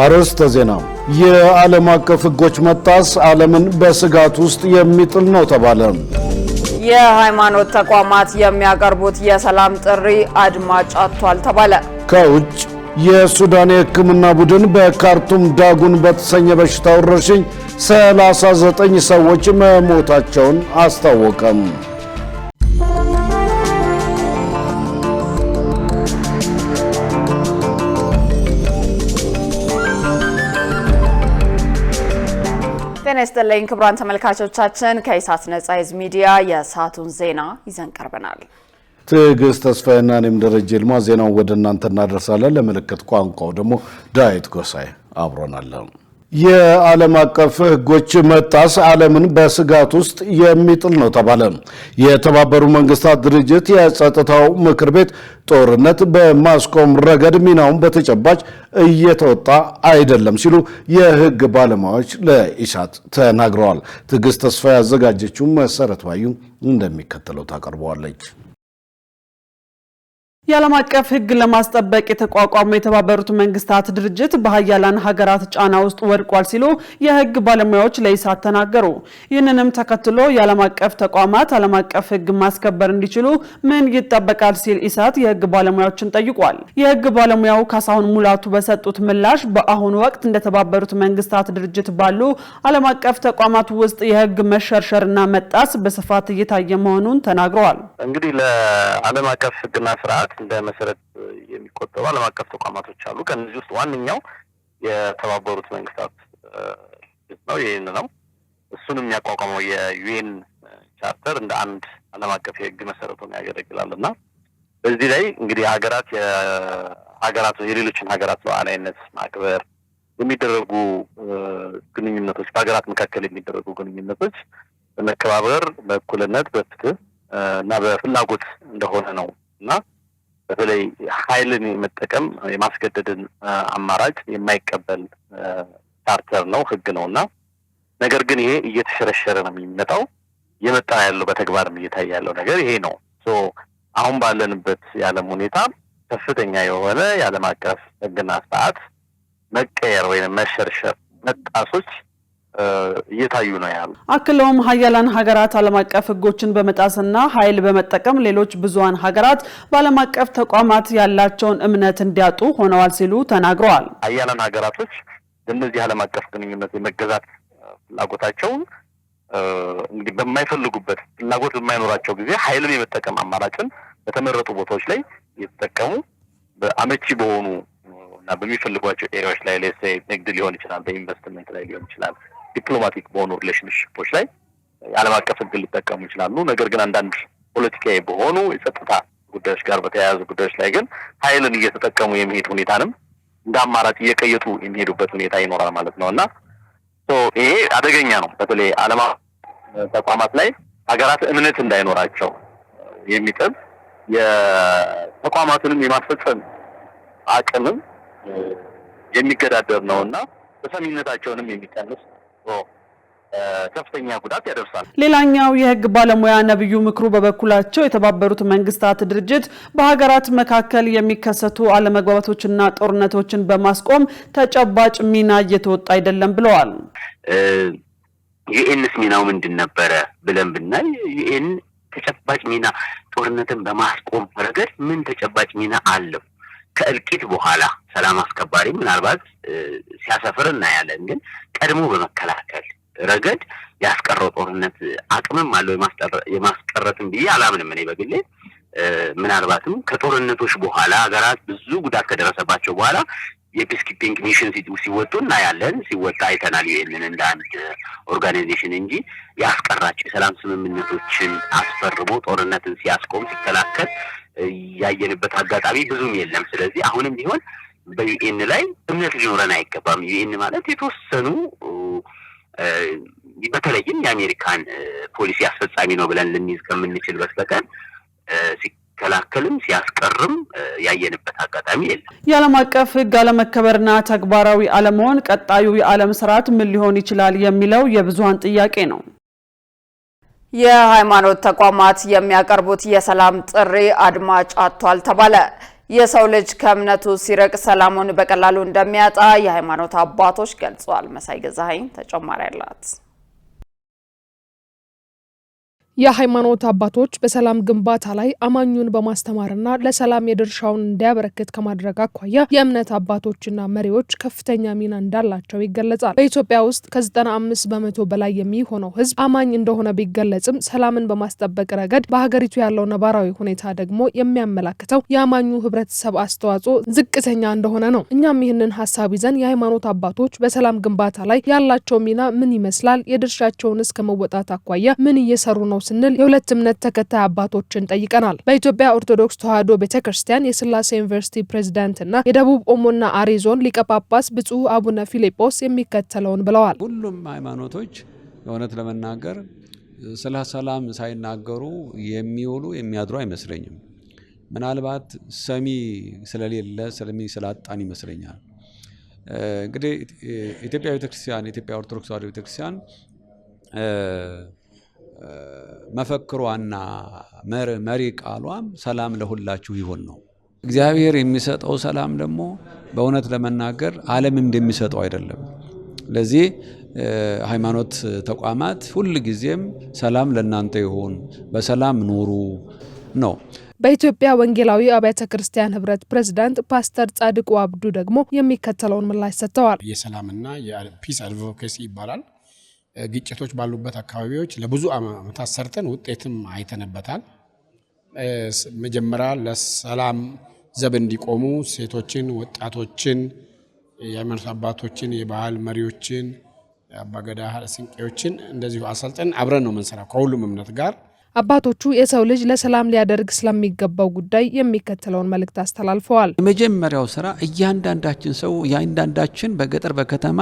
አርዕስተ ዜና። የዓለም አቀፍ ሕጎች መጣስ ዓለምን በስጋት ውስጥ የሚጥል ነው ተባለ። የሃይማኖት ተቋማት የሚያቀርቡት የሰላም ጥሪ አድማጭ አጥቷል ተባለ። ከውጭ የሱዳን የሕክምና ቡድን በካርቱም ዳጉን በተሰኘ በሽታ ወረርሽኝ 39 ሰዎች መሞታቸውን አስታወቀም። ጤና ይስጥልኝ ክቡራን ተመልካቾቻችን፣ ከኢሳት ነጻ ህዝብ ሚዲያ የሰዓቱን ዜና ይዘን ቀርበናል። ትዕግስት ተስፋዬና እኔም ደረጀ ይልማ ዜናውን ወደ እናንተ እናደርሳለን። ለምልክት ቋንቋው ደግሞ ዳዊት ጎሳይ አብሮናል። የዓለም አቀፍ ሕጎች መጣስ ዓለምን በስጋት ውስጥ የሚጥል ነው ተባለ። የተባበሩት መንግስታት ድርጅት የጸጥታው ምክር ቤት ጦርነት በማስቆም ረገድ ሚናውን በተጨባጭ እየተወጣ አይደለም ሲሉ የሕግ ባለሙያዎች ለኢሳት ተናግረዋል። ትዕግስት ተስፋ ያዘጋጀችው መሰረት ባዩ እንደሚከተለው ታቀርበዋለች። የዓለም አቀፍ ሕግ ለማስጠበቅ የተቋቋመው የተባበሩት መንግስታት ድርጅት በሀያላን ሀገራት ጫና ውስጥ ወድቋል ሲሉ የሕግ ባለሙያዎች ለኢሳት ተናገሩ። ይህንንም ተከትሎ የዓለም አቀፍ ተቋማት ዓለም አቀፍ ሕግ ማስከበር እንዲችሉ ምን ይጠበቃል ሲል ኢሳት የሕግ ባለሙያዎችን ጠይቋል። የሕግ ባለሙያው ካሳሁን ሙላቱ በሰጡት ምላሽ በአሁኑ ወቅት እንደተባበሩት መንግስታት ድርጅት ባሉ ዓለም አቀፍ ተቋማት ውስጥ የሕግ መሸርሸርና መጣስ በስፋት እየታየ መሆኑን ተናግረዋል። እንግዲህ ለዓለም አቀፍ ሕግና ስርዓት እንደ መሰረት የሚቆጠሩ ዓለም አቀፍ ተቋማቶች አሉ። ከነዚህ ውስጥ ዋነኛው የተባበሩት መንግስታት ነው። ይሄን ነው እሱንም የሚያቋቋመው የዩኤን ቻርተር እንደ አንድ ዓለም አቀፍ የህግ መሰረት ሆኖ ያገለግላልና በዚህ ላይ እንግዲህ የሌሎችን ሀገራት ሉዓላዊነት ማክበር የሚደረጉ ግንኙነቶች በሀገራት መካከል የሚደረጉ ግንኙነቶች በመከባበር በእኩልነት በፍትህ እና በፍላጎት እንደሆነ ነው እና በተለይ ኃይልን የመጠቀም የማስገደድን አማራጭ የማይቀበል ቻርተር ነው፣ ህግ ነውና ነገር ግን ይሄ እየተሸረሸረ ነው የሚመጣው። እየመጣ ያለው በተግባርም እየታየ ያለው ነገር ይሄ ነው። አሁን ባለንበት የዓለም ሁኔታ ከፍተኛ የሆነ የዓለም አቀፍ ህግና ስርዓት መቀየር ወይም መሸርሸር መጣሶች እየታዩ ነው ያሉ። አክለውም ሀያላን ሀገራት ዓለም አቀፍ ህጎችን በመጣስና ኃይል በመጠቀም ሌሎች ብዙሃን ሀገራት በዓለም አቀፍ ተቋማት ያላቸውን እምነት እንዲያጡ ሆነዋል ሲሉ ተናግረዋል። ሀያላን ሀገራቶች በእነዚህ ዓለም አቀፍ ግንኙነት የመገዛት ፍላጎታቸውን እንግዲህ በማይፈልጉበት ፍላጎት በማይኖራቸው ጊዜ ኃይልን የመጠቀም አማራጭን በተመረጡ ቦታዎች ላይ እየተጠቀሙ በአመቺ በሆኑ እና በሚፈልጓቸው ኤሪያዎች ላይ ንግድ ሊሆን ይችላል፣ በኢንቨስትመንት ላይ ሊሆን ይችላል፣ ዲፕሎማቲክ በሆኑ ሪሌሽንሺፖች ላይ የዓለም አቀፍ ህግ ሊጠቀሙ ይችላሉ። ነገር ግን አንዳንድ ፖለቲካዊ በሆኑ የጸጥታ ጉዳዮች ጋር በተያያዙ ጉዳዮች ላይ ግን ኃይልን እየተጠቀሙ የሚሄድ ሁኔታንም እንደ አማራጭ እየቀየጡ የሚሄዱበት ሁኔታ ይኖራል ማለት ነውና ይሄ አደገኛ ነው። በተለይ ዓለም ተቋማት ላይ ሀገራት እምነት እንዳይኖራቸው የሚጥል የተቋማቱንም የማስፈጸም አቅምም የሚገዳደር ነውና ተሰሚነታቸውንም የሚቀንስ ከፍተኛ ጉዳት ያደርሳል። ሌላኛው የህግ ባለሙያ ነብዩ ምክሩ በበኩላቸው የተባበሩት መንግስታት ድርጅት በሀገራት መካከል የሚከሰቱ አለመግባባቶችና ጦርነቶችን በማስቆም ተጨባጭ ሚና እየተወጣ አይደለም ብለዋል። ዩኤንስ ሚናው ምንድን ነበረ ብለን ብናይ ዩኤን ተጨባጭ ሚና ጦርነትን በማስቆም ረገድ ምን ተጨባጭ ሚና አለው? ከእልቂት በኋላ ሰላም አስከባሪ ምናልባት ሲያሰፍር እናያለን፣ ግን ቀድሞ በመከላከል ረገድ ያስቀረው ጦርነት አቅምም አለው የማስቀረትም ብዬ አላምንም። እኔ በግሌ ምናልባትም ከጦርነቶች በኋላ ሀገራት ብዙ ጉዳት ከደረሰባቸው በኋላ የፒስኪፒንግ ሚሽን ሲወጡ እናያለን፣ ሲወጣ አይተናል። ይሄንን እንደ አንድ ኦርጋናይዜሽን እንጂ ያስቀራቸው የሰላም ስምምነቶችን አስፈርሞ ጦርነትን ሲያስቆም ሲከላከል ያየንበት አጋጣሚ ብዙም የለም። ስለዚህ አሁንም ቢሆን በዩኤን ላይ እምነት ሊኖረን አይገባም። ዩኤን ማለት የተወሰኑ በተለይም የአሜሪካን ፖሊሲ አስፈጻሚ ነው ብለን ልንይዝ ከምንችል በስተቀር ሲከላከልም ሲያስቀርም ያየንበት አጋጣሚ የለም። የዓለም አቀፍ ህግ አለመከበርና ተግባራዊ አለመሆን ቀጣዩ የዓለም ስርዓት ምን ሊሆን ይችላል የሚለው የብዙሃን ጥያቄ ነው። የሃይማኖት ተቋማት የሚያቀርቡት የሰላም ጥሪ አድማጭ አጥቷል ተባለ። የሰው ልጅ ከእምነቱ ሲርቅ ሰላሙን በቀላሉ እንደሚያጣ የሃይማኖት አባቶች ገልጸዋል። መሳይ ገዛኸኝ ተጨማሪ አላት። የሃይማኖት አባቶች በሰላም ግንባታ ላይ አማኙን በማስተማርና ለሰላም የድርሻውን እንዲያበረክት ከማድረግ አኳያ የእምነት አባቶችና መሪዎች ከፍተኛ ሚና እንዳላቸው ይገለጻል። በኢትዮጵያ ውስጥ ከ95% በላይ የሚሆነው ሕዝብ አማኝ እንደሆነ ቢገለጽም ሰላምን በማስጠበቅ ረገድ በሀገሪቱ ያለው ነባራዊ ሁኔታ ደግሞ የሚያመላክተው የአማኙ ህብረተሰብ አስተዋጽኦ ዝቅተኛ እንደሆነ ነው። እኛም ይህንን ሀሳብ ይዘን የሃይማኖት አባቶች በሰላም ግንባታ ላይ ያላቸው ሚና ምን ይመስላል፣ የድርሻቸውን እስከ መወጣት አኳያ ምን እየሰሩ ነው ስንል የሁለት እምነት ተከታይ አባቶችን ጠይቀናል። በኢትዮጵያ ኦርቶዶክስ ተዋሕዶ ቤተክርስቲያን የስላሴ ዩኒቨርሲቲ ፕሬዝዳንትና የደቡብ ኦሞና አሪ ዞን ሊቀ ጳጳስ ብፁዕ አቡነ ፊልጶስ የሚከተለውን ብለዋል። ሁሉም ሃይማኖቶች እውነት ለመናገር ስለ ሰላም ሳይናገሩ የሚውሉ የሚያድሩ አይመስለኝም። ምናልባት ሰሚ ስለሌለ ስላጣን ይመስለኛል። እንግዲህ ኢትዮጵያ ቤተክርስቲያን ኢትዮጵያ ኦርቶዶክስ ተዋሕዶ ቤተክርስቲያን መፈክሯና መሪ ቃሏም ሰላም ለሁላችሁ ይሁን ነው። እግዚአብሔር የሚሰጠው ሰላም ደግሞ በእውነት ለመናገር ዓለም እንደሚሰጠው አይደለም። ለዚህ ሃይማኖት ተቋማት ሁሉ ጊዜም ሰላም ለእናንተ ይሁን፣ በሰላም ኑሩ ነው። በኢትዮጵያ ወንጌላዊ አብያተ ክርስቲያን ህብረት ፕሬዝዳንት ፓስተር ጻድቁ አብዱ ደግሞ የሚከተለውን ምላሽ ሰጥተዋል። የሰላምና የፒስ አድቮኬሲ ይባላል። ግጭቶች ባሉበት አካባቢዎች ለብዙ ዓመታት ሰርተን ውጤትም አይተንበታል። መጀመሪያ ለሰላም ዘብ እንዲቆሙ ሴቶችን፣ ወጣቶችን፣ የሃይማኖት አባቶችን፣ የባህል መሪዎችን፣ አባገዳ ስንቄዎችን እንደዚሁ አሰልጠን አብረን ነው የምንሰራው ከሁሉም እምነት ጋር። አባቶቹ የሰው ልጅ ለሰላም ሊያደርግ ስለሚገባው ጉዳይ የሚከተለውን መልእክት አስተላልፈዋል። የመጀመሪያው ስራ እያንዳንዳችን በገጠር በከተማ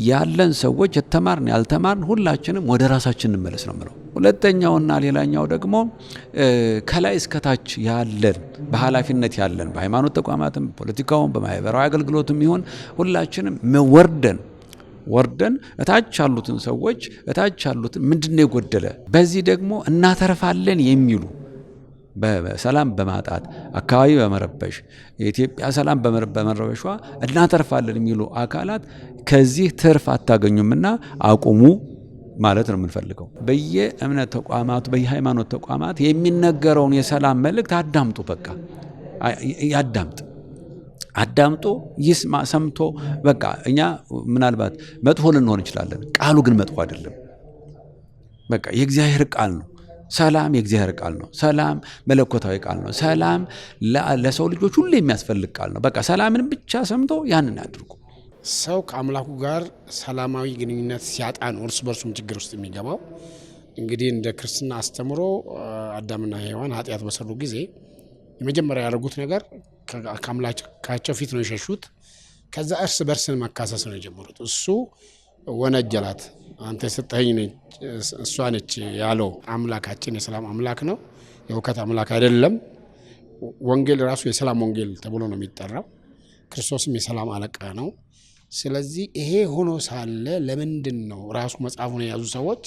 ያለን ሰዎች የተማርን ያልተማርን ሁላችንም ወደ ራሳችን እንመለስ ነው የምለው። ሁለተኛውና ሌላኛው ደግሞ ከላይ እስከታች ያለን በኃላፊነት ያለን በሃይማኖት ተቋማትም ፖለቲካውም በማህበራዊ አገልግሎትም ይሁን ሁላችንም ወርደን እታች ያሉትን ሰዎች እታች ያሉትን ምንድነው የጎደለ በዚህ ደግሞ እናተርፋለን የሚሉ በሰላም በማጣት አካባቢ በመረበሽ የኢትዮጵያ ሰላም በመረበሿ እናተርፋለን የሚሉ አካላት ከዚህ ትርፍ አታገኙምና አቁሙ ማለት ነው የምንፈልገው። በየእምነት ተቋማቱ በየሃይማኖት ተቋማት የሚነገረውን የሰላም መልእክት አዳምጡ። በቃ አዳምጦ ይስማ ሰምቶ በቃ እኛ ምናልባት መጥፎ ልንሆን እንችላለን፣ ቃሉ ግን መጥፎ አይደለም። በቃ የእግዚአብሔር ቃል ነው። ሰላም የእግዚአብሔር ቃል ነው። ሰላም መለኮታዊ ቃል ነው። ሰላም ለሰው ልጆች ሁሉ የሚያስፈልግ ቃል ነው። በቃ ሰላምን ብቻ ሰምቶ ያንን ያድርጉ። ሰው ከአምላኩ ጋር ሰላማዊ ግንኙነት ሲያጣ ነው እርስ በርሱም ችግር ውስጥ የሚገባው። እንግዲህ እንደ ክርስትና አስተምሮ አዳምና ሔዋን ኃጢአት በሰሩ ጊዜ የመጀመሪያ ያደረጉት ነገር ከአምላካቸው ፊት ነው የሸሹት። ከዛ እርስ በርስን መካሰስ ነው የጀመሩት። እሱ ወነጀላት። አንተ የሰጠኸኝ እሷ ነች ያለው። አምላካችን የሰላም አምላክ ነው፣ የሁከት አምላክ አይደለም። ወንጌል ራሱ የሰላም ወንጌል ተብሎ ነው የሚጠራው። ክርስቶስም የሰላም አለቃ ነው። ስለዚህ ይሄ ሆኖ ሳለ ለምንድን ነው ራሱ መጽሐፉን የያዙ ሰዎች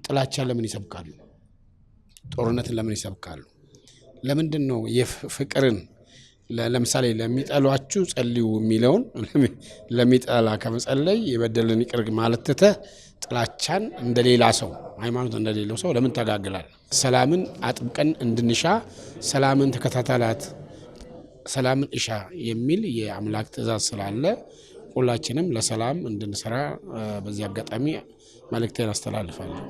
ጥላቻን ለምን ይሰብካሉ? ጦርነትን ለምን ይሰብካሉ? ለምንድን ነው የፍቅርን ለምሳሌ ለሚጠሏችሁ ጸልዩ የሚለውን ለሚጠላ ከመጸለይ የበደልን ይቅር ማለት ትተህ ጥላቻን እንደሌላ ሰው ሃይማኖት እንደሌለው ሰው ለምን ተጋግላል? ሰላምን አጥብቀን እንድንሻ ሰላምን ተከታተላት፣ ሰላምን እሻ የሚል የአምላክ ትእዛዝ ስላለ ሁላችንም ለሰላም እንድንሰራ በዚህ አጋጣሚ መልእክቴን አስተላልፋለሁ።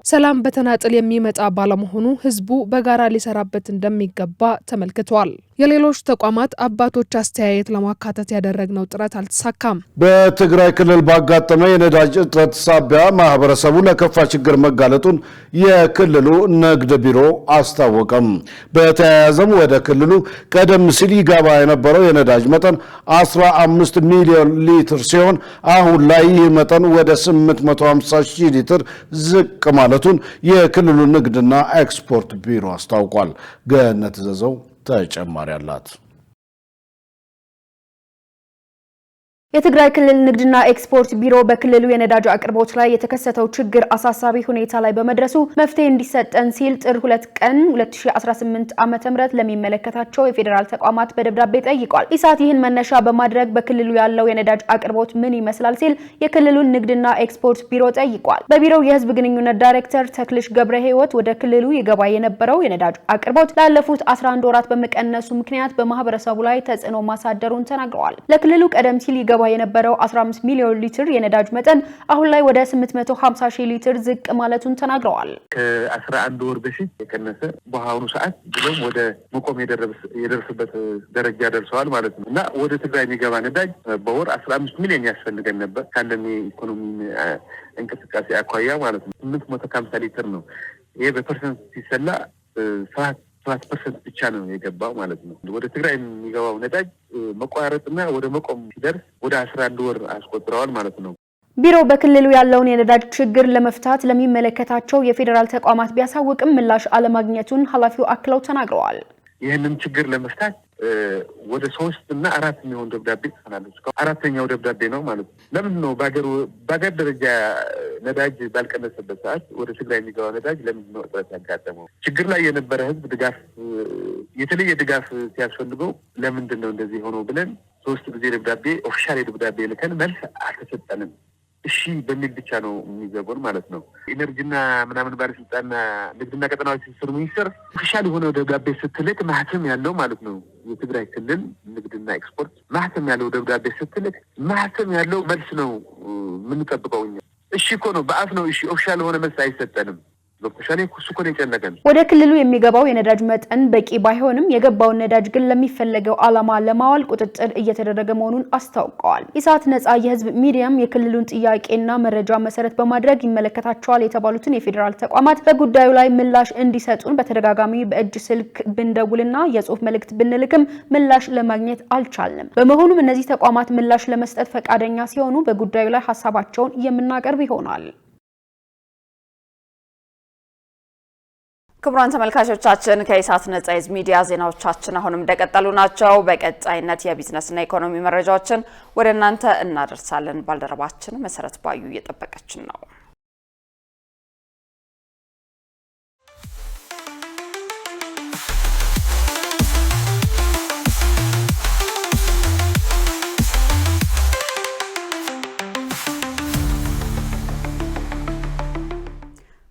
ሰላም በተናጥል የሚመጣ ባለመሆኑ ህዝቡ በጋራ ሊሰራበት እንደሚገባ ተመልክቷል። የሌሎች ተቋማት አባቶች አስተያየት ለማካተት ያደረግነው ጥረት አልተሳካም። በትግራይ ክልል ባጋጠመ የነዳጅ እጥረት ሳቢያ ማህበረሰቡ ለከፋ ችግር መጋለጡን የክልሉ ንግድ ቢሮ አስታወቀም። በተያያዘም ወደ ክልሉ ቀደም ሲል ይገባ የነበረው የነዳጅ መጠን 15 ሚሊዮን ሊትር ሲሆን አሁን ላይ ይህ መጠን ወደ 850 ሺህ ሊትር ዝቅ ማለቱን የክልሉ ንግድና ኤክስፖርት ቢሮ አስታውቋል። ገነት ዘዘው ተጨማሪ አላት። የትግራይ ክልል ንግድና ኤክስፖርት ቢሮ በክልሉ የነዳጅ አቅርቦት ላይ የተከሰተው ችግር አሳሳቢ ሁኔታ ላይ በመድረሱ መፍትሄ እንዲሰጠን ሲል ጥር 2 ቀን 2018 ዓ.ም ለሚመለከታቸው የፌዴራል ተቋማት በደብዳቤ ጠይቋል። ኢሳት ይህን መነሻ በማድረግ በክልሉ ያለው የነዳጅ አቅርቦት ምን ይመስላል ሲል የክልሉን ንግድና ኤክስፖርት ቢሮ ጠይቋል። በቢሮው የህዝብ ግንኙነት ዳይሬክተር ተክልሽ ገብረ ህይወት ወደ ክልሉ ይገባ የነበረው የነዳጅ አቅርቦት ላለፉት 11 ወራት በመቀነሱ ምክንያት በማህበረሰቡ ላይ ተጽዕኖ ማሳደሩን ተናግረዋል። ለክልሉ ቀደም ሲል የነበረው 15 ሚሊዮን ሊትር የነዳጅ መጠን አሁን ላይ ወደ 850 ሺህ ሊትር ዝቅ ማለቱን ተናግረዋል። ከ11 ወር በፊት የቀነሰ በአሁኑ ሰዓት ብሎም ወደ መቆም የደረሰበት ደረጃ ደርሰዋል ማለት ነው እና ወደ ትግራይ የሚገባ ነዳጅ በወር 15 ሚሊዮን ያስፈልገን ነበር ካለን የኢኮኖሚ እንቅስቃሴ አኳያ ማለት ነው 850 ሊትር ነው። ይሄ በፐርሰንት ሲሰላ 7% ብቻ ነው የገባው ማለት ነው። ወደ ትግራይ የሚገባው ነዳጅ መቋረጥና ወደ መቆም ሲደርስ ወደ 11 ወር አስቆጥረዋል ማለት ነው። ቢሮው በክልሉ ያለውን የነዳጅ ችግር ለመፍታት ለሚመለከታቸው የፌዴራል ተቋማት ቢያሳውቅም ምላሽ አለማግኘቱን ኃላፊው አክለው ተናግረዋል። ይህንን ችግር ለመፍታት ወደ 3 እና 4 የሚሆን ደብዳቤ ጽፈናል። አራተኛው ደብዳቤ ነው ማለት ነው። ለምንድን ነው በአገር ደረጃ ነዳጅ ባልቀነሰበት ሰዓት ወደ ትግራይ የሚገባው ነዳጅ ለምንድን ነው እጥረት ያጋጠመው? ችግር ላይ የነበረ ህዝብ ድጋፍ የተለየ ድጋፍ ሲያስፈልገው ለምንድን ነው እንደዚህ ሆኖ ብለን 3 ጊዜ ደብዳቤ ኦፊሻል ደብዳቤ ልከን መልስ አልተሰጠንም። እሺ በሚል ብቻ ነው የሚዘጉን ማለት ነው። ኢነርጂና ምናምን ባለስልጣንና ንግድና ቀጠናዊ ትስስር ሚኒስቴር ኦፊሻል የሆነ ደብዳቤ ስትልክ ማህተም ያለው ማለት ነው። የትግራይ ክልል ንግድና ኤክስፖርት ማህተም ያለው ደብዳቤ ስትልክ ማህተም ያለው መልስ ነው የምንጠብቀው እኛ። እሺ እኮ ነው በአፍ ነው እሺ፣ ኦፊሻል የሆነ መልስ አይሰጠንም። ዶክተር ኩሱኮ ነው የጨነቀን። ወደ ክልሉ የሚገባው የነዳጅ መጠን በቂ ባይሆንም የገባውን ነዳጅ ግን ለሚፈለገው ዓላማ ለማዋል ቁጥጥር እየተደረገ መሆኑን አስታውቀዋል። ኢሳት ነጻ የህዝብ ሚዲያም የክልሉን ጥያቄና መረጃ መሰረት በማድረግ ይመለከታቸዋል የተባሉትን የፌዴራል ተቋማት በጉዳዩ ላይ ምላሽ እንዲሰጡን በተደጋጋሚ በእጅ ስልክ ብንደውልና የጽሁፍ መልእክት ብንልክም ምላሽ ለማግኘት አልቻልንም። በመሆኑም እነዚህ ተቋማት ምላሽ ለመስጠት ፈቃደኛ ሲሆኑ በጉዳዩ ላይ ሀሳባቸውን የምናቀርብ ይሆናል። ክቡራን ተመልካቾቻችን ከኢሳት ነጻ የህዝብ ሚዲያ ዜናዎቻችን አሁንም እንደቀጠሉ ናቸው። በቀጣይነት የቢዝነስና ኢኮኖሚ መረጃዎችን ወደ እናንተ እናደርሳለን። ባልደረባችን መሰረት ባዩ እየጠበቀችን ነው።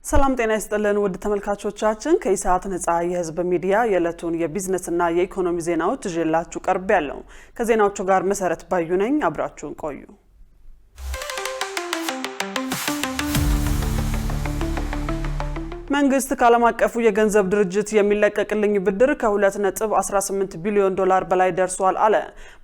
ሰላም ጤና ይስጥልን ውድ ተመልካቾቻችን ከኢሳት ነጻ የህዝብ ሚዲያ የዕለቱን የቢዝነስና የኢኮኖሚ ዜናዎች ይዤላችሁ ቀርቤያለሁ። ከዜናዎቹ ጋር መሰረት ባዩ ነኝ። አብራችሁን ቆዩ። መንግስት ከዓለም አቀፉ የገንዘብ ድርጅት የሚለቀቅልኝ ብድር ከ2.18 ቢሊዮን ዶላር በላይ ደርሷል አለ።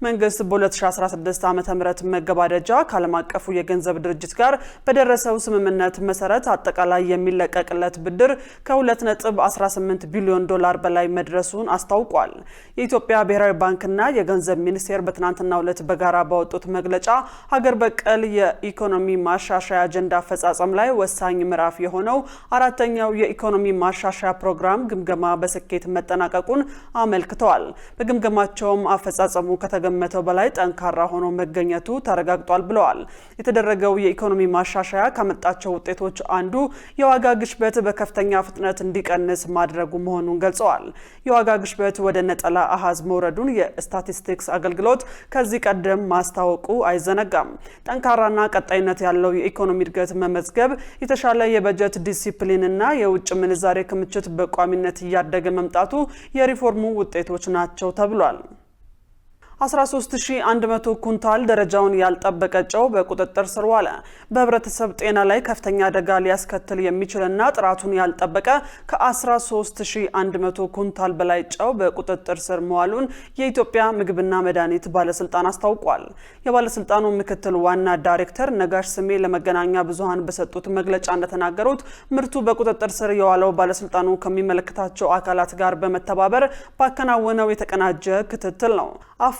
መንግስት በ2016 ዓ.ም መገባደጃ ከዓለም አቀፉ የገንዘብ ድርጅት ጋር በደረሰው ስምምነት መሰረት አጠቃላይ የሚለቀቅለት ብድር ከ2.18 ቢሊዮን ዶላር በላይ መድረሱን አስታውቋል። የኢትዮጵያ ብሔራዊ ባንክና የገንዘብ ሚኒስቴር በትናንትናው ዕለት በጋራ ባወጡት መግለጫ ሀገር በቀል የኢኮኖሚ ማሻሻያ አጀንዳ አፈጻጸም ላይ ወሳኝ ምዕራፍ የሆነው አራተኛው የኢኮኖሚ ማሻሻያ ፕሮግራም ግምገማ በስኬት መጠናቀቁን አመልክተዋል። በግምገማቸውም አፈጻጸሙ ከተገመተው በላይ ጠንካራ ሆኖ መገኘቱ ተረጋግጧል ብለዋል። የተደረገው የኢኮኖሚ ማሻሻያ ካመጣቸው ውጤቶች አንዱ የዋጋ ግሽበት በከፍተኛ ፍጥነት እንዲቀንስ ማድረጉ መሆኑን ገልጸዋል። የዋጋ ግሽበት ወደ ነጠላ አሃዝ መውረዱን የስታቲስቲክስ አገልግሎት ከዚህ ቀደም ማስታወቁ አይዘነጋም። ጠንካራና ቀጣይነት ያለው የኢኮኖሚ እድገት መመዝገብ የተሻለ የበጀት ዲሲፕሊንና የውጭ ምንዛሬ ክምችት በቋሚነት እያደገ መምጣቱ የሪፎርሙ ውጤቶች ናቸው ተብሏል። 13100 ኩንታል ደረጃውን ያልጠበቀ ጨው በቁጥጥር ስር ዋለ። በህብረተሰብ ጤና ላይ ከፍተኛ አደጋ ሊያስከትል የሚችልና ጥራቱን ያልጠበቀ ከ13100 ኩንታል በላይ ጨው በቁጥጥር ስር መዋሉን የኢትዮጵያ ምግብና መድኃኒት ባለስልጣን አስታውቋል። የባለስልጣኑ ምክትል ዋና ዳይሬክተር ነጋሽ ስሜ ለመገናኛ ብዙሃን በሰጡት መግለጫ እንደተናገሩት ምርቱ በቁጥጥር ስር የዋለው ባለስልጣኑ ከሚመለከታቸው አካላት ጋር በመተባበር ባከናወነው የተቀናጀ ክትትል ነው።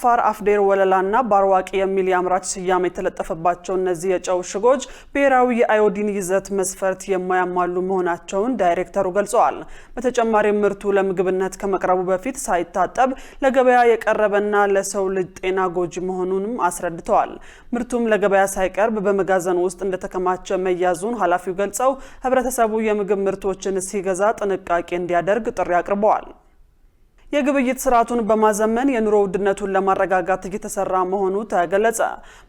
አፋር አፍዴር ወለላና ባርዋቂ የሚል የአምራች ስያሜ የተለጠፈባቸው እነዚህ የጨው እሽጎች ብሔራዊ የአዮዲን ይዘት መስፈርት የማያሟሉ መሆናቸውን ዳይሬክተሩ ገልጸዋል። በተጨማሪም ምርቱ ለምግብነት ከመቅረቡ በፊት ሳይታጠብ ለገበያ የቀረበና ለሰው ልጅ ጤና ጎጂ መሆኑንም አስረድተዋል። ምርቱም ለገበያ ሳይቀርብ በመጋዘን ውስጥ እንደተከማቸ መያዙን ኃላፊው ገልጸው ህብረተሰቡ የምግብ ምርቶችን ሲገዛ ጥንቃቄ እንዲያደርግ ጥሪ አቅርበዋል። የግብይት ስርዓቱን በማዘመን የኑሮ ውድነቱን ለማረጋጋት እየተሰራ መሆኑ ተገለጸ።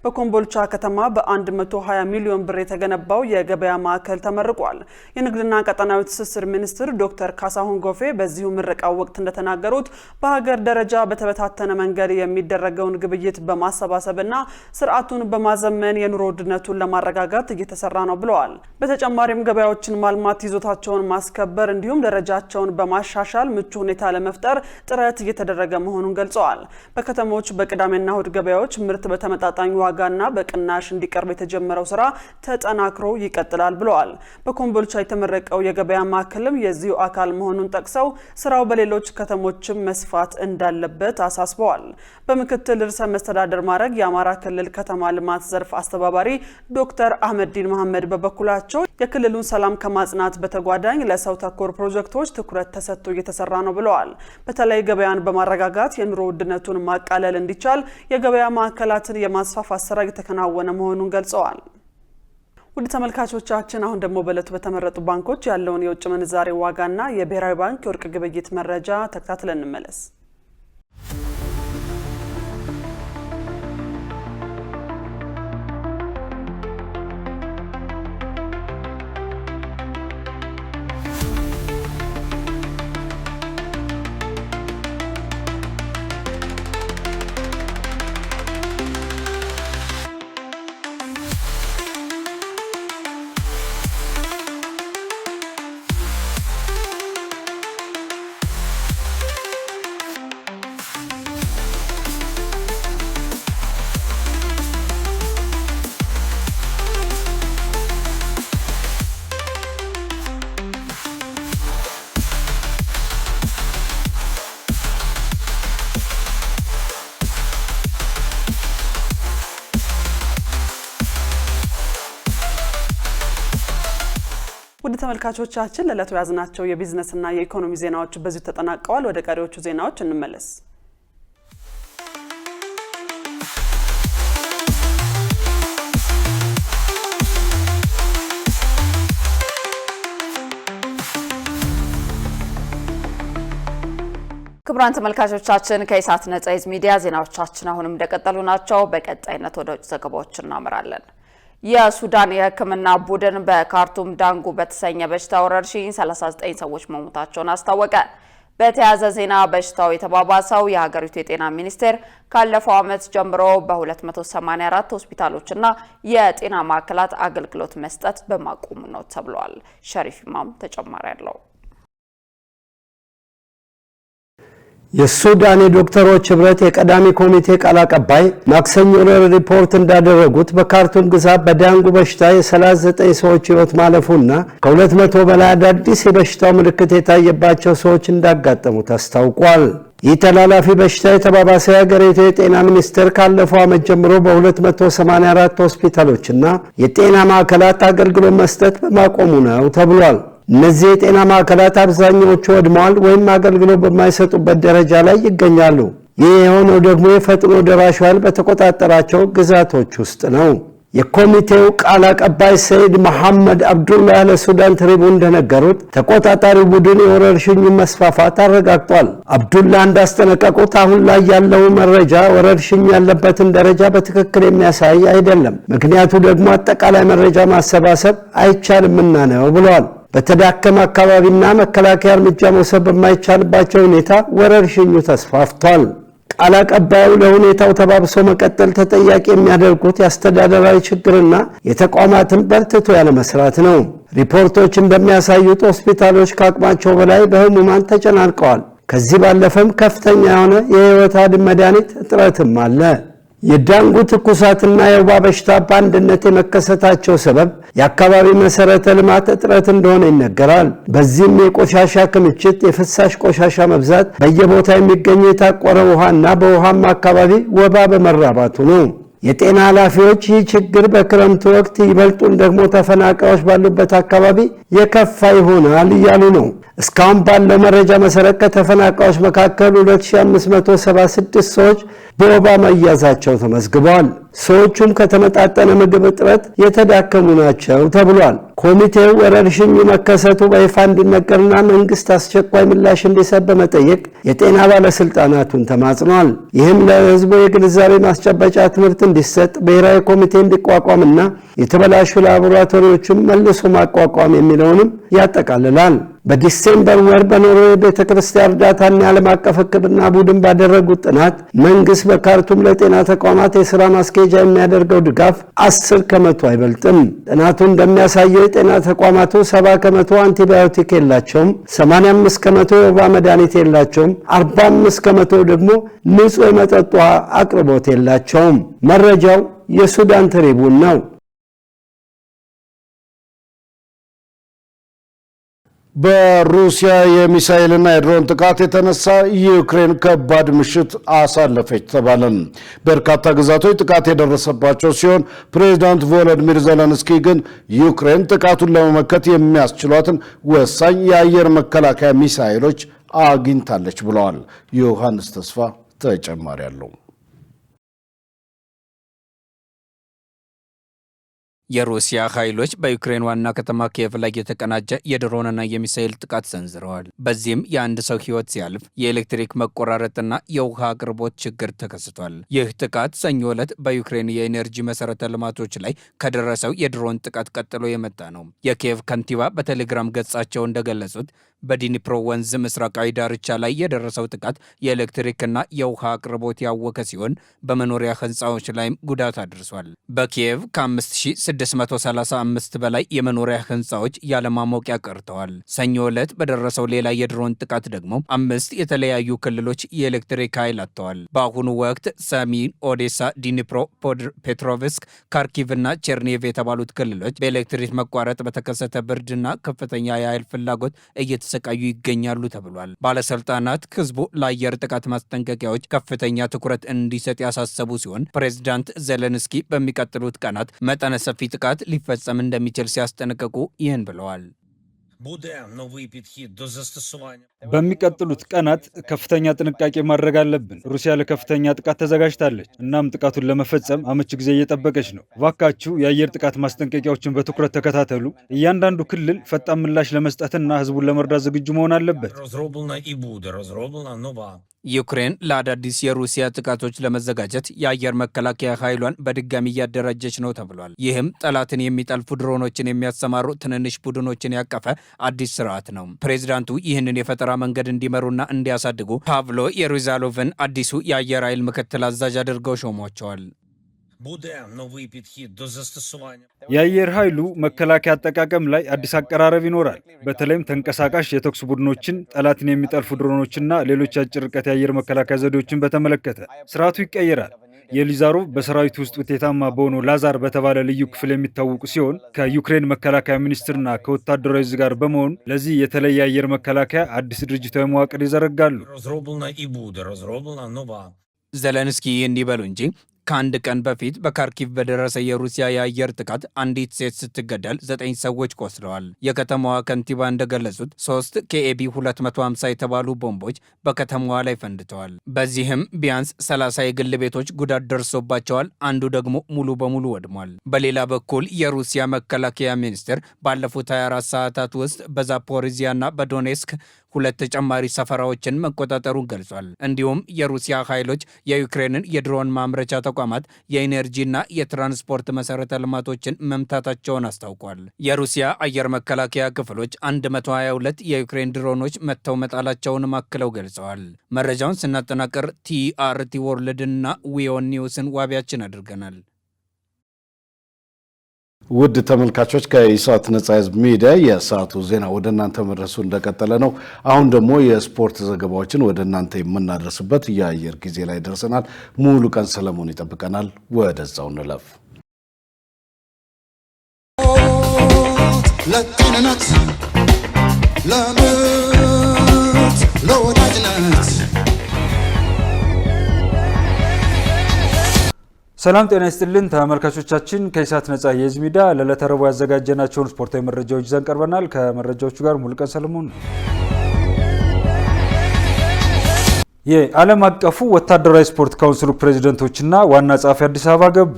በኮምቦልቻ ከተማ በ120 ሚሊዮን ብር የተገነባው የገበያ ማዕከል ተመርቋል። የንግድና ቀጠናዊ ትስስር ሚኒስትር ዶክተር ካሳሁን ጎፌ በዚሁ ምረቃው ወቅት እንደተናገሩት በሀገር ደረጃ በተበታተነ መንገድ የሚደረገውን ግብይት በማሰባሰብና ስርዓቱን በማዘመን የኑሮ ውድነቱን ለማረጋጋት እየተሰራ ነው ብለዋል። በተጨማሪም ገበያዎችን ማልማት፣ ይዞታቸውን ማስከበር እንዲሁም ደረጃቸውን በማሻሻል ምቹ ሁኔታ ለመፍጠር ጥረት እየተደረገ መሆኑን ገልጸዋል። በከተሞች በቅዳሜና እሁድ ገበያዎች ምርት በተመጣጣኝ ዋጋና በቅናሽ እንዲቀርብ የተጀመረው ስራ ተጠናክሮ ይቀጥላል ብለዋል። በኮምቦልቻ የተመረቀው የገበያ ማዕከልም የዚሁ አካል መሆኑን ጠቅሰው ስራው በሌሎች ከተሞችም መስፋት እንዳለበት አሳስበዋል። በምክትል ርዕሰ መስተዳድር ማዕረግ የአማራ ክልል ከተማ ልማት ዘርፍ አስተባባሪ ዶክተር አህመዲን መሐመድ በበኩላቸው የክልሉን ሰላም ከማጽናት በተጓዳኝ ለሰው ተኮር ፕሮጀክቶች ትኩረት ተሰጥቶ እየተሰራ ነው ብለዋል። በተለይ ገበያን በማረጋጋት የኑሮ ውድነቱን ማቃለል እንዲቻል የገበያ ማዕከላትን የማስፋፋት ስራ እየተከናወነ መሆኑን ገልጸዋል። ውድ ተመልካቾቻችን አሁን ደግሞ በዕለቱ በተመረጡ ባንኮች ያለውን የውጭ ምንዛሬ ዋጋና የብሔራዊ ባንክ የወርቅ ግብይት መረጃ ተከታትለን እንመለስ። ውድ ተመልካቾቻችን ለዕለቱ ያዝናቸው የቢዝነስና የኢኮኖሚ ዜናዎች በዚሁ ተጠናቀዋል። ወደ ቀሪዎቹ ዜናዎች እንመለስ። ክቡራን ተመልካቾቻችን ከኢሳት ነጻ ሚዲያ ዜናዎቻችን አሁንም እንደቀጠሉ ናቸው። በቀጣይነት ወደ ውጭ ዘገባዎች እናመራለን። የሱዳን የሕክምና ቡድን በካርቱም ዳንጉ በተሰኘ በሽታ ወረርሽኝ 39 ሰዎች መሞታቸውን አስታወቀ። በተያያዘ ዜና በሽታው የተባባሰው የሀገሪቱ የጤና ሚኒስቴር ካለፈው ዓመት ጀምሮ በ284 ሆስፒታሎችና የጤና ማዕከላት አገልግሎት መስጠት በማቆሙ ነው ተብሏል። ሸሪፍ ኢማም ተጨማሪ አለው። የሱዳን ዶክተሮች ህብረት የቀዳሚ ኮሚቴ ቃል አቀባይ ማክሰኞ ሪፖርት እንዳደረጉት በካርቱም ግዛት በዳንጉ በሽታ የ39 ሰዎች ህይወት ማለፉና ከ200 በላይ አዳዲስ የበሽታው ምልክት የታየባቸው ሰዎች እንዳጋጠሙት አስታውቋል። ይህ ተላላፊ በሽታ የተባባሰ የሀገሪቱ የጤና ሚኒስቴር ካለፈው ዓመት ጀምሮ በ284 ሆስፒታሎችና የጤና ማዕከላት አገልግሎት መስጠት በማቆሙ ነው ተብሏል። እነዚህ የጤና ማዕከላት አብዛኛዎቹ ወድመዋል ወይም አገልግሎት በማይሰጡበት ደረጃ ላይ ይገኛሉ። ይህ የሆነው ደግሞ የፈጥኖ ደራሽ ኃይል በተቆጣጠራቸው ግዛቶች ውስጥ ነው። የኮሚቴው ቃል አቀባይ ሰይድ መሐመድ አብዱላህ ለሱዳን ትሪቡን እንደነገሩት ተቆጣጣሪው ቡድን የወረርሽኙ መስፋፋት አረጋግጧል። አብዱላህ እንዳስጠነቀቁት አሁን ላይ ያለው መረጃ ወረርሽኝ ያለበትን ደረጃ በትክክል የሚያሳይ አይደለም። ምክንያቱ ደግሞ አጠቃላይ መረጃ ማሰባሰብ አይቻልምና ነው ብለዋል። በተዳከመ አካባቢና መከላከያ እርምጃ መውሰድ በማይቻልባቸው ሁኔታ ወረርሽኙ ተስፋፍቷል። ቃል አቀባዩ ለሁኔታው ተባብሶ መቀጠል ተጠያቂ የሚያደርጉት የአስተዳደራዊ ችግርና የተቋማትን በርትቶ ያለመስራት ነው። ሪፖርቶች እንደሚያሳዩት ሆስፒታሎች ከአቅማቸው በላይ በህሙማን ተጨናንቀዋል። ከዚህ ባለፈም ከፍተኛ የሆነ የህይወት አድን መድኃኒት እጥረትም አለ። የዳንጉ ትኩሳትና የወባ በሽታ በአንድነት የመከሰታቸው ሰበብ የአካባቢ መሰረተ ልማት እጥረት እንደሆነ ይነገራል። በዚህም የቆሻሻ ክምችት፣ የፍሳሽ ቆሻሻ መብዛት፣ በየቦታ የሚገኝ የታቆረ ውሃና በውሃማ አካባቢ ወባ በመራባቱ ነው። የጤና ኃላፊዎች ይህ ችግር በክረምቱ ወቅት ይበልጡን ደግሞ ተፈናቃዮች ባሉበት አካባቢ የከፋ ይሆናል እያሉ ነው። እስካሁን ባለው መረጃ መሰረት ከተፈናቃዮች መካከል 2576 ሰዎች በወባ መያዛቸው ተመዝግበዋል። ሰዎቹም ከተመጣጠነ ምግብ እጥረት የተዳከሙ ናቸው ተብሏል። ኮሚቴው ወረርሽኙ መከሰቱ በይፋ እንዲነገርና መንግስት አስቸኳይ ምላሽ እንዲሰጥ በመጠየቅ የጤና ባለስልጣናቱን ተማጽኗል። ይህም ለህዝቡ የግንዛቤ ማስጨበጫ ትምህርት እንዲሰጥ ብሔራዊ ኮሚቴ እንዲቋቋምና የተበላሹ ላቦራቶሪዎችን መልሶ ማቋቋም የሚለውንም ያጠቃልላል። በዲሴምበር ወር በኖርዌይ ቤተክርስቲያን እርዳታና ዓለም አቀፍ ሕክምና ቡድን ባደረጉት ጥናት መንግስት በካርቱም ለጤና ተቋማት የሥራ ማስኬጃ የሚያደርገው ድጋፍ 10% አይበልጥም። ጥናቱ እንደሚያሳየው የጤና ተቋማቱ 70% አንቲባዮቲክ የላቸውም፣ 85% የወባ መድኃኒት የላቸውም፣ 45% ደግሞ ንጹህ የመጠጥ ውሃ አቅርቦት የላቸውም። መረጃው የሱዳን ትሪቡን ነው። በሩሲያ የሚሳኤልና የድሮን ጥቃት የተነሳ ዩክሬን ከባድ ምሽት አሳለፈች ተባለ። በርካታ ግዛቶች ጥቃት የደረሰባቸው ሲሆን ፕሬዝዳንት ቮሎዲሚር ዜሌንስኪ ግን ዩክሬን ጥቃቱን ለመመከት የሚያስችሏትን ወሳኝ የአየር መከላከያ ሚሳኤሎች አግኝታለች ብለዋል። ዮሐንስ ተስፋ ተጨማሪ አለው። የሩሲያ ኃይሎች በዩክሬን ዋና ከተማ ኪየቭ ላይ የተቀናጀ የድሮንና የሚሳኤል ጥቃት ሰንዝረዋል። በዚህም የአንድ ሰው ሕይወት ሲያልፍ የኤሌክትሪክ መቆራረጥና የውሃ አቅርቦት ችግር ተከስቷል። ይህ ጥቃት ሰኞ ዕለት በዩክሬን የኤነርጂ መሰረተ ልማቶች ላይ ከደረሰው የድሮን ጥቃት ቀጥሎ የመጣ ነው። የኪየቭ ከንቲባ በቴሌግራም ገጻቸው እንደገለጹት በዲኒፕሮ ወንዝ ምስራቃዊ ዳርቻ ላይ የደረሰው ጥቃት የኤሌክትሪክና የውሃ አቅርቦት ያወከ ሲሆን በመኖሪያ ህንፃዎች ላይም ጉዳት አድርሷል። በኪየቭ ከ5635 በላይ የመኖሪያ ህንፃዎች ያለማሞቂያ ቀርተዋል። ሰኞ ዕለት በደረሰው ሌላ የድሮን ጥቃት ደግሞ 5 የተለያዩ ክልሎች የኤሌክትሪክ ኃይል አጥተዋል። በአሁኑ ወቅት ሰሜን ኦዴሳ፣ ዲኒፕሮ ፔትሮቭስክ፣ ካርኪቭና ቼርኒቭ የተባሉት ክልሎች በኤሌክትሪክ መቋረጥ በተከሰተ ብርድና ከፍተኛ የኃይል ፍላጎት እየተሰቃዩ ይገኛሉ ተብሏል። ባለስልጣናት ህዝቡ ለአየር ጥቃት ማስጠንቀቂያዎች ከፍተኛ ትኩረት እንዲሰጥ ያሳሰቡ ሲሆን ፕሬዝዳንት ዜሌንስኪ በሚቀጥሉት ቀናት መጠነ ሰፊ ጥቃት ሊፈጸም እንደሚችል ሲያስጠነቅቁ ይህን ብለዋል። በሚቀጥሉት ቀናት ከፍተኛ ጥንቃቄ ማድረግ አለብን። ሩሲያ ለከፍተኛ ጥቃት ተዘጋጅታለች። እናም ጥቃቱን ለመፈጸም አመቺ ጊዜ እየጠበቀች ነው። እባካችሁ የአየር ጥቃት ማስጠንቀቂያዎችን በትኩረት ተከታተሉ። እያንዳንዱ ክልል ፈጣን ምላሽ ለመስጠትና ህዝቡን ለመርዳት ዝግጁ መሆን አለበት። ዩክሬን ለአዳዲስ የሩሲያ ጥቃቶች ለመዘጋጀት የአየር መከላከያ ኃይሏን በድጋሚ እያደራጀች ነው ተብሏል። ይህም ጠላትን የሚጠልፉ ድሮኖችን የሚያሰማሩ ትንንሽ ቡድኖችን ያቀፈ አዲስ ስርዓት ነው። ፕሬዚዳንቱ ይህንን የፈጠራ መንገድ እንዲመሩና እንዲያሳድጉ ፓቭሎ የሩዛሎቭን አዲሱ የአየር ኃይል ምክትል አዛዥ አድርገው ሾሟቸዋል። የአየር ኃይሉ መከላከያ አጠቃቀም ላይ አዲስ አቀራረብ ይኖራል። በተለይም ተንቀሳቃሽ የተኩስ ቡድኖችን፣ ጠላትን የሚጠልፉ ድሮኖችና ሌሎች አጭር ርቀት የአየር መከላከያ ዘዴዎችን በተመለከተ ስርዓቱ ይቀየራል። የሊዛሮቭ በሰራዊቱ ውስጥ ውጤታማ በሆነው ላዛር በተባለ ልዩ ክፍል የሚታወቁ ሲሆን ከዩክሬን መከላከያ ሚኒስትርና ከወታደራዊ ዕዝ ጋር በመሆን ለዚህ የተለየ አየር መከላከያ አዲስ ድርጅታዊ መዋቅር ይዘረጋሉ። ዜሌንስኪ እንዲበሉ እንጂ ከአንድ ቀን በፊት በካርኪቭ በደረሰ የሩሲያ የአየር ጥቃት አንዲት ሴት ስትገደል 9 ሰዎች ቆስለዋል። የከተማዋ ከንቲባ እንደገለጹት 3 ኬኤቢ 250 የተባሉ ቦምቦች በከተማዋ ላይ ፈንድተዋል። በዚህም ቢያንስ 30 የግል ቤቶች ጉዳት ደርሶባቸዋል። አንዱ ደግሞ ሙሉ በሙሉ ወድሟል። በሌላ በኩል የሩሲያ መከላከያ ሚኒስቴር ባለፉት 24 ሰዓታት ውስጥ በዛፖሪዚያና በዶኔስክ 2 ተጨማሪ ሰፈራዎችን መቆጣጠሩን ገልጿል። እንዲሁም የሩሲያ ኃይሎች የዩክሬንን የድሮን ማምረቻ ተቋማት፣ የኢነርጂና የትራንስፖርት መሰረተ ልማቶችን መምታታቸውን አስታውቋል። የሩሲያ አየር መከላከያ ክፍሎች 122 የዩክሬን ድሮኖች መተው መጣላቸውን አክለው ገልጸዋል። መረጃውን ስናጠናቀር ቲአርቲ ወርልድና ዊዮን ኒውስን ዋቢያችን አድርገናል። ውድ ተመልካቾች ከኢሳት ነጻ ህዝብ ሚዲያ የሰዓቱ ዜና ወደ እናንተ መድረሱ እንደቀጠለ ነው። አሁን ደግሞ የስፖርት ዘገባዎችን ወደ እናንተ የምናደርስበት የአየር ጊዜ ላይ ደርሰናል። ሙሉ ቀን ሰለሞን ይጠብቀናል። ወደዛው እንለፍ። ለጤንነት ለምርት ለወዳጅነት ሰላም ጤና ይስጥልን ተመልካቾቻችን፣ ከኢሳት ነጻ የህዝብ ሚዲያ ለዕለተ ረቡዕ ያዘጋጀናቸውን ስፖርታዊ መረጃዎች ይዘን ቀርበናል። ከመረጃዎቹ ጋር ሙሉቀን ሰለሞን ነው። የዓለም አቀፉ ወታደራዊ ስፖርት ካውንስሉ ፕሬዝዳንቶችና ዋና ጸሐፊ አዲስ አበባ ገቡ።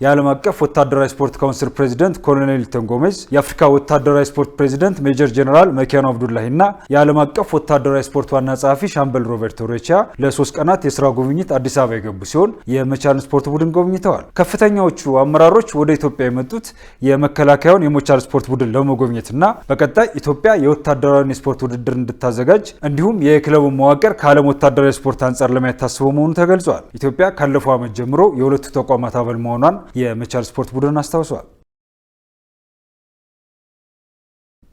የዓለም አቀፍ ወታደራዊ ስፖርት ካውንስል ፕሬዚደንት ኮሎኔል ሊተን ጎሜዝ፣ የአፍሪካ ወታደራዊ ስፖርት ፕሬዚደንት ሜጀር ጄኔራል መኪያኖ አብዱላሂና የዓለም አቀፍ ወታደራዊ ስፖርት ዋና ጸሐፊ ሻምበል ሮበርት ኦሬቺያ ለ3 ቀናት የስራ ጉብኝት አዲስ አበባ የገቡ ሲሆን የመቻል ስፖርት ቡድን ጎብኝተዋል። ከፍተኛዎቹ አመራሮች ወደ ኢትዮጵያ የመጡት የመከላከያውን የመቻል ስፖርት ቡድን ለመጎብኘትና በቀጣይ ኢትዮጵያ የወታደራዊ ስፖርት ውድድር እንድታዘጋጅ እንዲሁም የክለቡን መዋቅር ከዓለም ወታደራዊ ስፖርት አንጻር ለማየት ታስቦ መሆኑ ተገልጿል። ኢትዮጵያ ካለፈው ዓመት ጀምሮ የሁለቱ ተቋማት አባል መሆኗን የመቻል ስፖርት ቡድን አስታውሷል።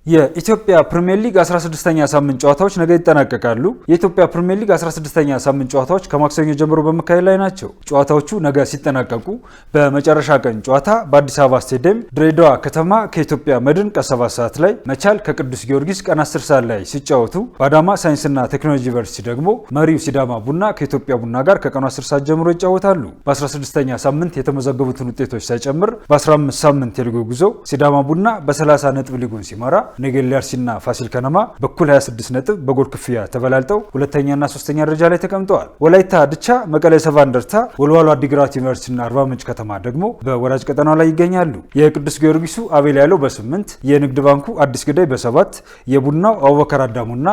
የኢትዮጵያ ፕሪሚየር ሊግ 16ኛ ሳምንት ጨዋታዎች ነገ ይጠናቀቃሉ። የኢትዮጵያ ፕሪሚየር ሊግ 16ኛ ሳምንት ጨዋታዎች ከማክሰኞ ጀምሮ በመካሄድ ላይ ናቸው። ጨዋታዎቹ ነገ ሲጠናቀቁ በመጨረሻ ቀን ጨዋታ በአዲስ አበባ ስቴዲየም ድሬዳዋ ከተማ ከኢትዮጵያ መድን ቀን 7 ሰዓት ላይ፣ መቻል ከቅዱስ ጊዮርጊስ ቀን 10 ሰዓት ላይ ሲጫወቱ በአዳማ ሳይንስና ቴክኖሎጂ ዩኒቨርሲቲ ደግሞ መሪው ሲዳማ ቡና ከኢትዮጵያ ቡና ጋር ከቀኑ 10 ሰዓት ጀምሮ ይጫወታሉ። በ16ኛ ሳምንት የተመዘገቡትን ውጤቶች ሳይጨምር በ15 ሳምንት የሊጉ ጉዞ ሲዳማ ቡና በ30 ነጥብ ሊጉን ሲመራ ነገሌ አርሲና ፋሲል ከነማ በኩል 26 ነጥብ በጎል ክፍያ ተበላልጠው ሁለተኛና ሶስተኛ ደረጃ ላይ ተቀምጠዋል። ወላይታ ድቻ፣ መቀሌ ሰባ እንደርታ፣ ወልዋሎ አዲግራት ዩኒቨርሲቲና አርባ ምንጭ ከተማ ደግሞ በወራጅ ቀጠናው ላይ ይገኛሉ። የቅዱስ ጊዮርጊሱ አቤል ያለው በ8፣ የንግድ ባንኩ አዲስ ግዳይ በ7፣ የቡናው አቡበከር አዳሙና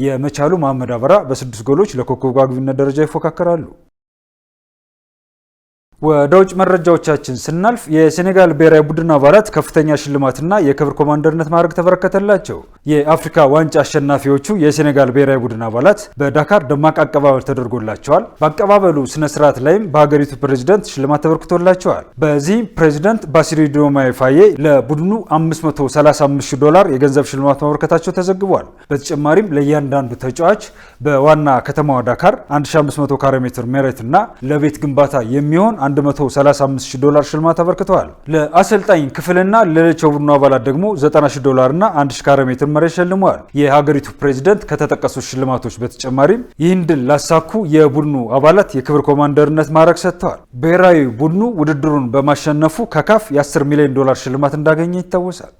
የመቻሉ መሐመድ አበራ በ6 ጎሎች ለኮከብ አግቢነት ደረጃ ይፎካከራሉ። ወደ ውጭ መረጃዎቻችን ስናልፍ የሴኔጋል ብሔራዊ ቡድን አባላት ከፍተኛ ሽልማትና የክብር ኮማንደርነት ማዕረግ ተበረከተላቸው። የአፍሪካ ዋንጫ አሸናፊዎቹ የሴኔጋል ብሔራዊ ቡድን አባላት በዳካር ደማቅ አቀባበል ተደርጎላቸዋል። በአቀባበሉ ስነ ስርዓት ላይም በሀገሪቱ ፕሬዚደንት ሽልማት ተበርክቶላቸዋል። በዚህም ፕሬዚደንት ባሲሩ ዲዮማዬ ፋዬ ለቡድኑ $535,000 የገንዘብ ሽልማት ማበረከታቸው ተዘግቧል። በተጨማሪም ለእያንዳንዱ ተጫዋች በዋና ከተማዋ ዳካር 1500 ካሬ ሜትር መሬትና ለቤት ግንባታ የሚሆን $135,000 ሽልማት አበርክተዋል። ለአሰልጣኝ ክፍልና ለሌሎች የቡድኑ አባላት ደግሞ $90,000 እና 1000 ካሬ ሜትር መሬት ሸልመዋል። የሀገሪቱ ፕሬዚደንት ከተጠቀሱት ሽልማቶች በተጨማሪም ይህን ድል ላሳኩ የቡድኑ አባላት የክብር ኮማንደርነት ማዕረግ ሰጥተዋል። ብሔራዊ ቡድኑ ውድድሩን በማሸነፉ ከካፍ የ$10 ሚሊዮን ሽልማት እንዳገኘ ይታወሳል።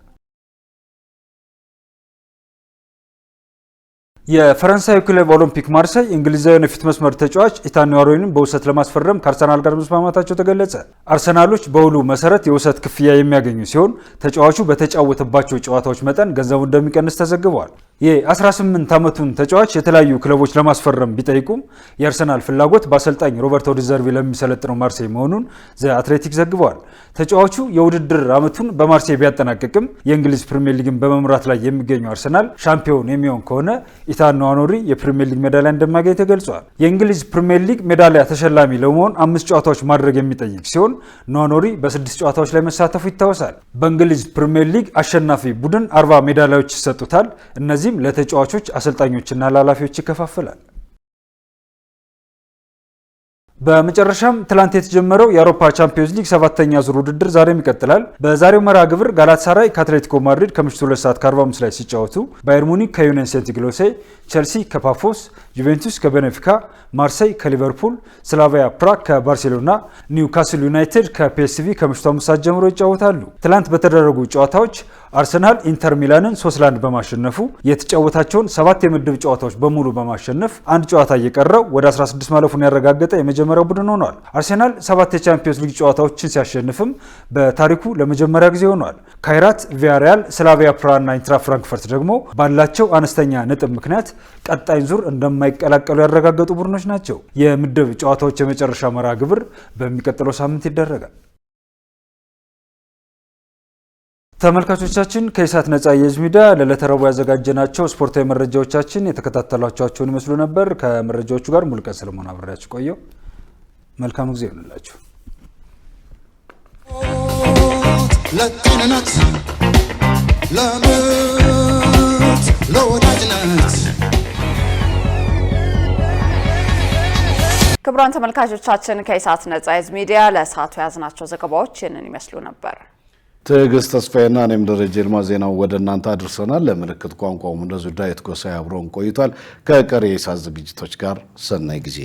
የፈረንሳዩ ክለብ ኦሎምፒክ ማርሴይ እንግሊዛዊውን የፊት መስመር ተጫዋች ኢታን ንዋሪን በውሰት ለማስፈረም ከአርሰናል ጋር መስማማታቸው ተገለጸ። አርሰናሎች በውሉ መሰረት የውሰት ክፍያ የሚያገኙ ሲሆን ተጫዋቹ በተጫወተባቸው ጨዋታዎች መጠን ገንዘቡ እንደሚቀንስ ተዘግቧል። የ18 ዓመቱን ተጫዋች የተለያዩ ክለቦች ለማስፈረም ቢጠይቁም የአርሰናል ፍላጎት በአሰልጣኝ ሮበርቶ ዲዘርቪ ለሚሰለጥነው ማርሴይ መሆኑን ዘ አትሌቲክ ዘግቧል። ተጫዋቹ የውድድር ዓመቱን በማርሴይ ቢያጠናቅቅም የእንግሊዝ ፕሪሚየር ሊግን በመምራት ላይ የሚገኘው አርሰናል ሻምፒዮን የሚሆን ከሆነ ኢታን ንዋሪ የፕሪሚየር ሊግ ሜዳሊያ እንደማያገኝ ተገልጿል። የእንግሊዝ ፕሪሚየር ሊግ ሜዳሊያ ተሸላሚ ለመሆን 5 ጨዋታዎች ማድረግ የሚጠይቅ ሲሆን ንዋሪ በ6 ጨዋታዎች ላይ መሳተፉ ይታወሳል። በእንግሊዝ ፕሪሚየር ሊግ አሸናፊ ቡድን 40 ሜዳሊያዎች ይሰጡታል። እነዚህም ለተጫዋቾች፣ አሰልጣኞችና ለኃላፊዎች ይከፋፈላል። በመጨረሻም ትላንት የተጀመረው የአውሮፓ ቻምፒዮንስ ሊግ 7ኛ ዙር ውድድር ዛሬም ይቀጥላል። በዛሬው መርሃ ግብር ጋላታሳራይ ከአትሌቲኮ ማድሪድ ከምሽቱ 2 ሰዓት ከ45 ላይ ሲጫወቱ፣ ባየር ሙኒክ ከዩኒየን ሴንት ግሎሴ፣ ቸልሲ ከፓፎስ፣ ጁቬንቱስ ከቤኔፊካ፣ ማርሴይ ከሊቨርፑል፣ ስላቪያ ፕራግ ከባርሴሎና፣ ኒውካስል ዩናይትድ ከፒኤስቪ ከምሽቱ 5 ሰዓት ጀምሮ ይጫወታሉ። ትላንት በተደረጉ ጨዋታዎች አርሰናል ኢንተር ሚላንን 3-1 በማሸነፉ የተጫወታቸውን 7 የምድብ ጨዋታዎች በሙሉ በማሸነፍ አንድ ጨዋታ እየቀረው ወደ 16 ማለፉን ያረጋገጠ የመጀመሪያው ቡድን ሆኗል። አርሰናል 7 የቻምፒዮንስ ሊግ ጨዋታዎችን ሲያሸንፍም በታሪኩ ለመጀመሪያ ጊዜ ሆኗል። ካይራት፣ ቪያሪያል፣ ስላቪያ ፕራግና ኢንትራ ፍራንክፈርት ደግሞ ባላቸው አነስተኛ ነጥብ ምክንያት ቀጣይ ዙር እንደማይቀላቀሉ ያረጋገጡ ቡድኖች ናቸው። የምድብ ጨዋታዎች የመጨረሻ መርሃ ግብር በሚቀጥለው ሳምንት ይደረጋል። ተመልካቾቻችን ከኢሳት ነጻ የህዝብ ሚዲያ ለዕለተ ረቡዕ ያዘጋጀናቸው ስፖርታዊ መረጃዎቻችን የተከታተሏቸውን ይመስሉ ነበር። ከመረጃዎቹ ጋር ሙሉቀን ሰለሞን አብሬያችሁ ቆየው። መልካም ጊዜ ይሁንላችሁ። ለጤንነት ለምርት ለወዳጅነት ክቡራን ተመልካቾቻችን ከኢሳት ነጻ የህዝብ ሚዲያ ለሰዓቱ የያዝናቸው ዘገባዎች ይህንን ይመስሉ ነበር። ትዕግስት ተስፋዬና እኔም ደረጀ ልማ ዜናው ወደ እናንተ አድርሰናል። ለምልክት ቋንቋው እንደዚሁ ዳዊት ጎሳዬ አብሮን ቆይቷል። ከቀሪ የኢሳት ዝግጅቶች ጋር ሰናይ ጊዜ